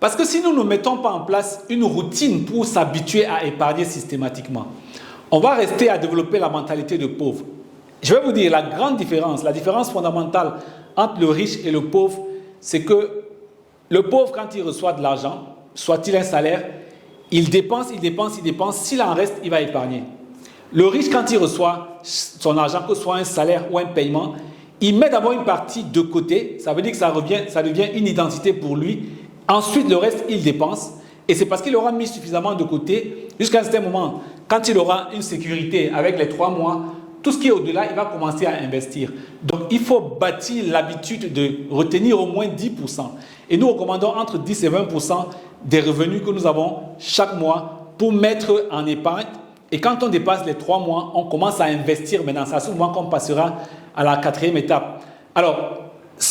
Parce que si nous ne mettons pas en place une routine pour s'habituer à épargner systématiquement, on va rester à développer la mentalité de pauvre. Je vais vous dire la grande différence, la différence fondamentale entre le riche et le pauvre, c'est que le pauvre, quand il reçoit de l'argent, soit-il un salaire, il dépense, il dépense, il dépense. S'il en reste, il va épargner. Le riche, quand il reçoit son argent, que ce soit un salaire ou un paiement, il met d'abord une partie de côté. Ça veut dire que ça devient une identité pour lui. Ensuite, le reste, il dépense. Et c'est parce qu'il aura mis suffisamment de côté jusqu'à un certain moment. Quand il aura une sécurité avec les 3 mois, tout ce qui est au-delà, il va commencer à investir. Donc, il faut bâtir l'habitude de retenir au moins 10%. Et nous recommandons entre 10 et 20% des revenus que nous avons chaque mois pour mettre en épargne. Et quand on dépasse les 3 mois, on commence à investir maintenant. C'est à ce moment qu'on passera à la 4e étape. Alors,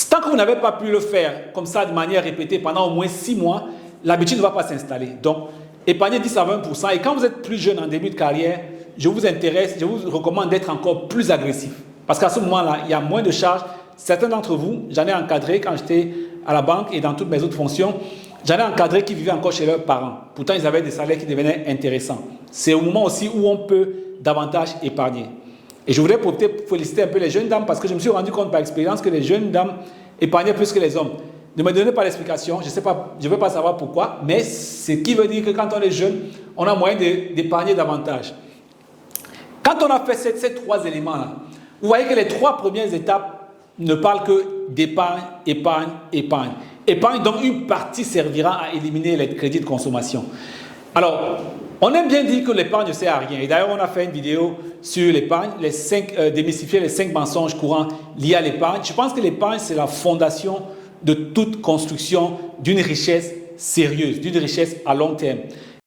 tant que vous n'avez pas pu le faire comme ça de manière répétée pendant au moins 6 mois, l'habitude ne va pas s'installer. Donc, épargnez 10 à 20%. Et quand vous êtes plus jeune en début de carrière, je vous recommande d'être encore plus agressif. Parce qu'à ce moment-là, il y a moins de charges. Certains d'entre vous, j'en ai encadré quand j'étais à la banque et dans toutes mes autres fonctions, j'en ai encadré qui vivaient encore chez leurs parents. Pourtant, ils avaient des salaires qui devenaient intéressants. C'est au moment aussi où on peut davantage épargner. Et je voudrais peut-être féliciter un peu les jeunes dames parce que je me suis rendu compte par expérience que les jeunes dames épargnaient plus que les hommes. Ne me donnez pas l'explication, je ne veux pas savoir pourquoi, mais ce qui veut dire que quand on est jeune, on a moyen d'épargner davantage. Quand on a fait ces 3 éléments-là, vous voyez que les 3 premières étapes ne parlent que d'épargne, épargne, épargne. Épargne, donc une partie servira à éliminer les crédits de consommation. Alors, on aime bien dire que l'épargne ne sert à rien. Et d'ailleurs, on a fait une vidéo sur l'épargne, démystifier les 5 mensonges courants liés à l'épargne. Je pense que l'épargne, c'est la fondation de toute construction d'une richesse sérieuse, d'une richesse à long terme.